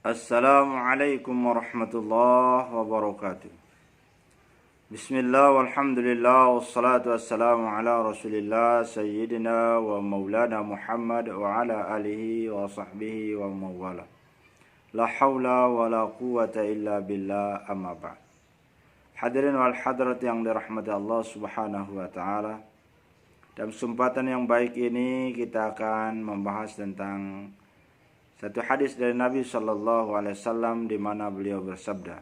Assalamualaikum warahmatullahi wabarakatuh. Bismillah walhamdulillah wassalatu wassalamu ala rasulillah sayyidina wa maulana Muhammad wa ala alihi wa sahbihi wa mawala. La hawla wa la quwata illa billah, amma ba'd. Hadirin wal hadirat yang dirahmati Allah subhanahu wa ta'ala, dalam kesempatan yang baik ini kita akan membahas tentang satu hadis dari Nabi sallallahu alaihi wasallam di mana beliau bersabda,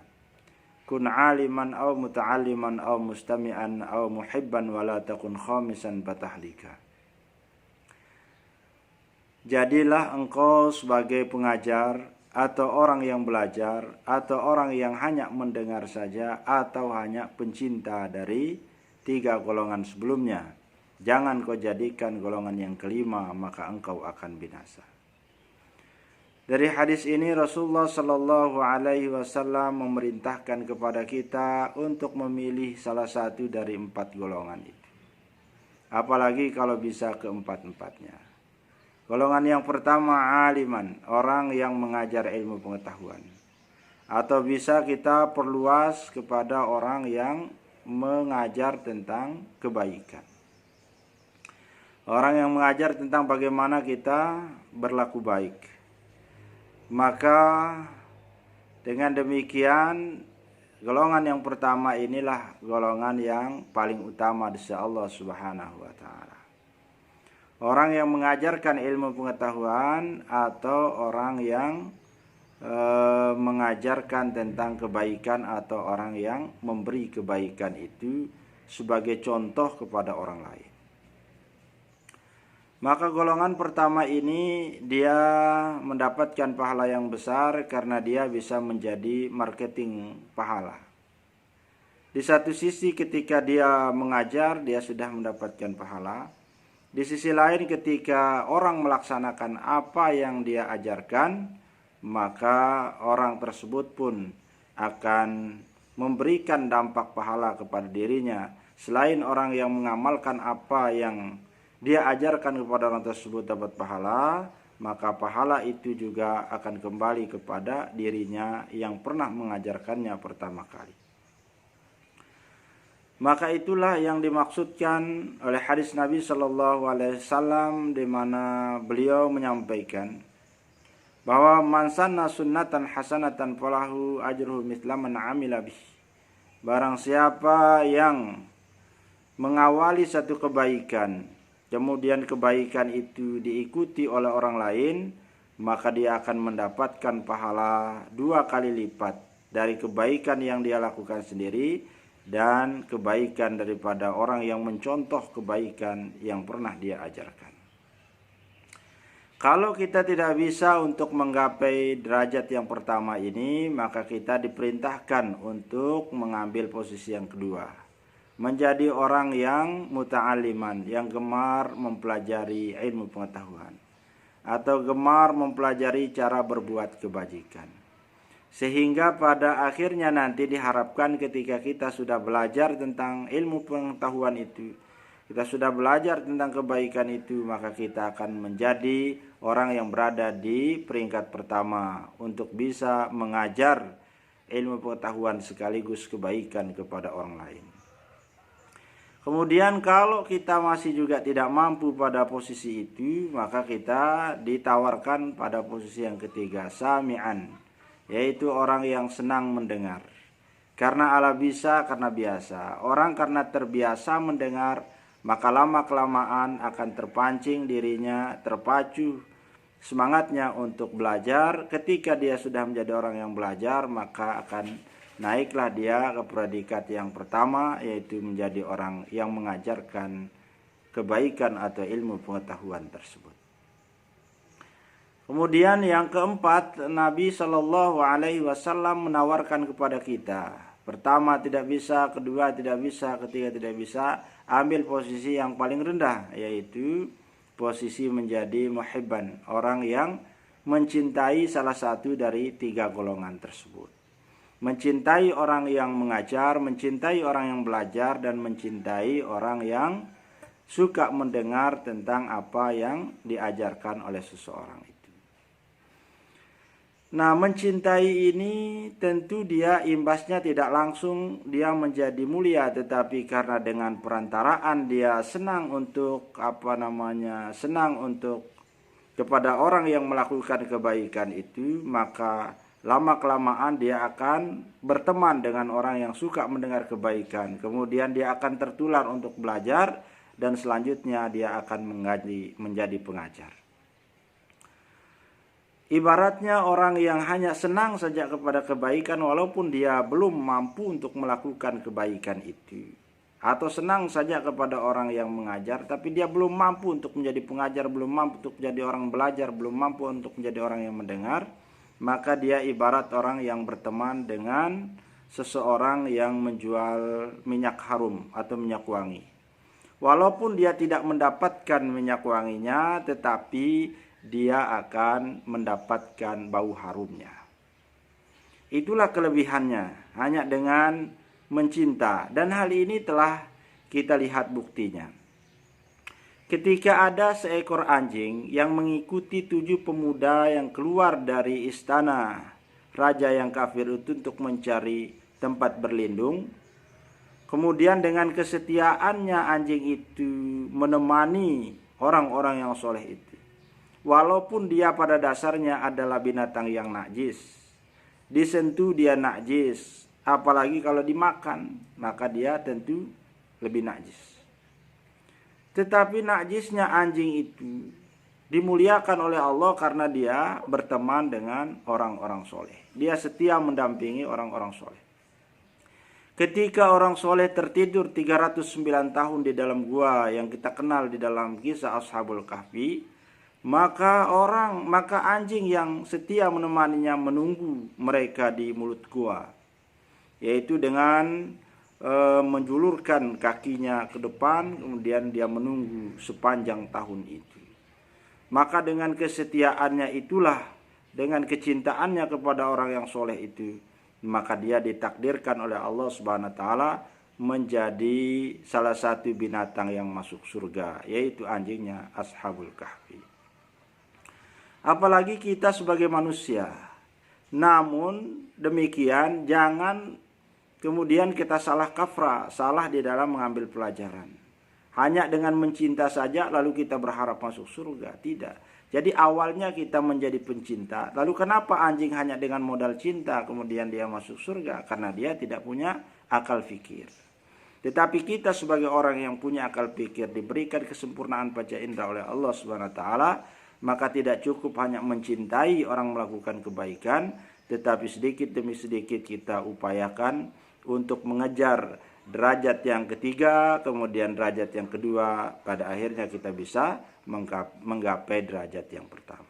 "Kun aliman aw muta'alliman aw mustami'an aw muhibban wa la takun khamisan fatahlika." Jadilah engkau sebagai pengajar atau orang yang belajar atau orang yang hanya mendengar saja atau hanya pencinta dari tiga golongan sebelumnya. Jangan kau jadikan golongan yang kelima, maka engkau akan binasa. Dari hadis ini Rasulullah Shallallahu Alaihi Wasallam memerintahkan kepada kita untuk memilih salah satu dari empat golongan itu. Apalagi kalau bisa keempat-empatnya. Golongan yang pertama aliman, orang yang mengajar ilmu pengetahuan. Atau bisa kita perluas kepada orang yang mengajar tentang kebaikan. Orang yang mengajar tentang bagaimana kita berlaku baik. Maka dengan demikian golongan yang pertama inilah golongan yang paling utama di sisi Allah Subhanahu wa taala. Orang yang mengajarkan ilmu pengetahuan atau orang yang mengajarkan tentang kebaikan atau orang yang memberi kebaikan itu sebagai contoh kepada orang lain. Maka golongan pertama ini dia mendapatkan pahala yang besar karena dia bisa menjadi marketing pahala. Di satu sisi ketika dia mengajar dia sudah mendapatkan pahala. Di sisi lain ketika orang melaksanakan apa yang dia ajarkan, maka orang tersebut pun akan memberikan dampak pahala kepada dirinya. Selain orang yang mengamalkan apa yang dia ajarkan kepada orang tersebut dapat pahala, maka pahala itu juga akan kembali kepada dirinya yang pernah mengajarkannya pertama kali. Maka itulah yang dimaksudkan oleh hadis Nabi Shallallahu Alaihi Wasallam di mana beliau menyampaikan bahwa man sanna sunnatan hasanatan falahu ajruhu mithla man amila bih. Barang siapa yang mengawali satu kebaikan, kemudian kebaikan itu diikuti oleh orang lain, maka dia akan mendapatkan pahala 2 kali lipat dari kebaikan yang dia lakukan sendiri dan kebaikan daripada orang yang mencontoh kebaikan yang pernah dia ajarkan. Kalau kita tidak bisa untuk menggapai derajat yang pertama ini, maka kita diperintahkan untuk mengambil posisi yang kedua. Menjadi orang yang muta'aliman, yang gemar mempelajari ilmu pengetahuan atau gemar mempelajari cara berbuat kebajikan. Sehingga pada akhirnya nanti diharapkan ketika kita sudah belajar tentang ilmu pengetahuan itu, kita sudah belajar tentang kebaikan itu, maka kita akan menjadi orang yang berada di peringkat pertama untuk bisa mengajar ilmu pengetahuan sekaligus kebaikan kepada orang lain. Kemudian kalau kita masih juga tidak mampu pada posisi itu, maka kita ditawarkan pada posisi yang ketiga, sami'an, yaitu orang yang senang mendengar. Karena ala bisa, karena biasa. Orang karena terbiasa mendengar, maka lama-kelamaan akan terpancing dirinya, terpacu semangatnya untuk belajar. Ketika dia sudah menjadi orang yang belajar, maka akan naiklah dia ke predikat yang pertama, yaitu menjadi orang yang mengajarkan kebaikan atau ilmu pengetahuan tersebut. Kemudian yang keempat, Nabi Shallallahu Alaihi Wasallam menawarkan kepada kita, pertama tidak bisa, kedua tidak bisa, ketiga tidak bisa, ambil posisi yang paling rendah, yaitu posisi menjadi muhibban, orang yang mencintai salah satu dari tiga golongan tersebut. Mencintai orang yang mengajar, mencintai orang yang belajar, dan mencintai orang yang suka mendengar tentang apa yang diajarkan oleh seseorang itu. Nah, mencintai ini tentu dia imbasnya tidak langsung dia menjadi mulia, tetapi karena dengan perantaraan dia senang untuk senang untuk kepada orang yang melakukan kebaikan itu, maka lama-kelamaan dia akan berteman dengan orang yang suka mendengar kebaikan. Kemudian dia akan tertular untuk belajar dan selanjutnya dia akan menjadi pengajar. Ibaratnya orang yang hanya senang saja kepada kebaikan walaupun dia belum mampu untuk melakukan kebaikan itu. Atau senang saja kepada orang yang mengajar tapi dia belum mampu untuk menjadi pengajar, belum mampu untuk menjadi orang belajar, belum mampu untuk menjadi orang yang mendengar. Maka dia ibarat orang yang berteman dengan seseorang yang menjual minyak harum atau minyak wangi. Walaupun dia tidak mendapatkan minyak wanginya, tetapi dia akan mendapatkan bau harumnya. Itulah kelebihannya, hanya dengan mencinta. Dan hal ini telah kita lihat buktinya. Ketika ada seekor anjing yang mengikuti 7 pemuda yang keluar dari istana raja yang kafir itu untuk mencari tempat berlindung, kemudian dengan kesetiaannya anjing itu menemani orang-orang yang soleh itu. Walaupun dia pada dasarnya adalah binatang yang najis, disentuh dia najis, apalagi kalau dimakan, maka dia tentu lebih najis. Tetapi najisnya anjing itu dimuliakan oleh Allah karena dia berteman dengan orang-orang soleh. Dia setia mendampingi orang-orang soleh. Ketika orang soleh tertidur 309 tahun di dalam gua yang kita kenal di dalam kisah Ashabul Kahfi, maka anjing yang setia menemaninya menunggu mereka di mulut gua, yaitu dengan menjulurkan kakinya ke depan, kemudian dia menunggu sepanjang tahun itu. Maka dengan kesetiaannya itulah, dengan kecintaannya kepada orang yang soleh itu, maka dia ditakdirkan oleh Allah Subhanahu wa taala menjadi salah satu binatang yang masuk surga, yaitu anjingnya Ashabul Kahfi. Apalagi kita sebagai manusia. Namun demikian jangan kemudian kita salah kaprah, salah di dalam mengambil pelajaran. Hanya dengan mencinta saja lalu kita berharap masuk surga, tidak. Jadi awalnya kita menjadi pencinta, lalu kenapa anjing hanya dengan modal cinta kemudian dia masuk surga? Karena dia tidak punya akal fikir. Tetapi kita sebagai orang yang punya akal fikir, diberikan kesempurnaan panca indera oleh Allah Subhanahu wa taala, maka tidak cukup hanya mencintai orang melakukan kebaikan, tetapi sedikit demi sedikit kita upayakan untuk mengejar derajat yang ketiga, kemudian derajat yang kedua, pada akhirnya kita bisa menggapai derajat yang pertama.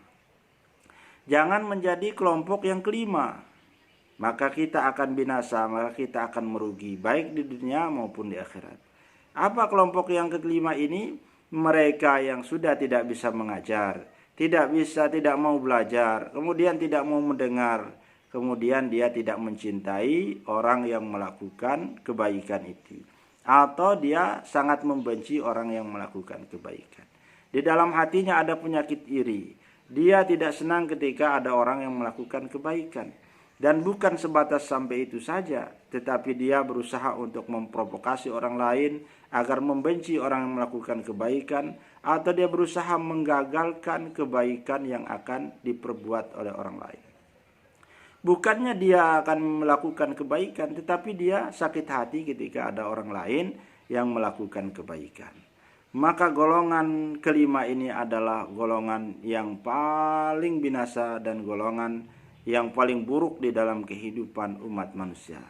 Jangan menjadi kelompok yang kelima, maka kita akan binasa, maka kita akan merugi baik di dunia maupun di akhirat. Apa kelompok yang kelima ini? Mereka yang sudah tidak bisa mengajar, tidak mau belajar, kemudian tidak mau mendengar, kemudian dia tidak mencintai orang yang melakukan kebaikan itu, atau dia sangat membenci orang yang melakukan kebaikan. Di dalam hatinya ada penyakit iri, dia tidak senang ketika ada orang yang melakukan kebaikan. Dan bukan sebatas sampai itu saja, tetapi dia berusaha untuk memprovokasi orang lain agar membenci orang yang melakukan kebaikan, atau dia berusaha menggagalkan kebaikan yang akan diperbuat oleh orang lain. Bukannya dia akan melakukan kebaikan, tetapi dia sakit hati ketika ada orang lain yang melakukan kebaikan. Maka golongan kelima ini adalah golongan yang paling binasa dan golongan yang paling buruk di dalam kehidupan umat manusia.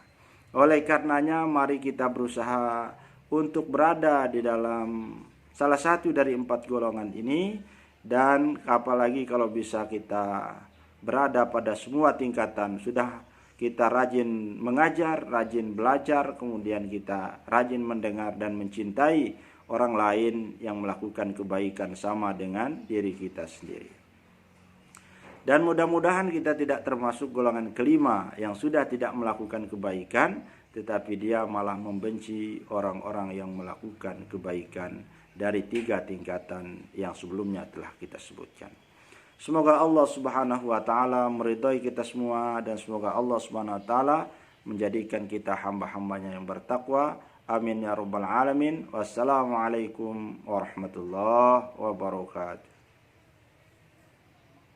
Oleh karenanya mari kita berusaha untuk berada di dalam salah satu dari 4 golongan ini, dan apalagi kalau bisa kita berada pada semua tingkatan. Sudah kita rajin mengajar, rajin belajar, kemudian kita rajin mendengar dan mencintai orang lain yang melakukan kebaikan sama dengan diri kita sendiri. Dan mudah-mudahan kita tidak termasuk golongan kelima yang sudah tidak melakukan kebaikan, tetapi dia malah membenci orang-orang yang melakukan kebaikan dari 3 tingkatan yang sebelumnya telah kita sebutkan. Semoga Allah Subhanahu wa taala meridhai kita semua, dan semoga Allah Subhanahu wa taala menjadikan kita hamba-hambanya yang bertakwa. Amin ya rabbal alamin. Wassalamualaikum warahmatullahi wabarakatuh.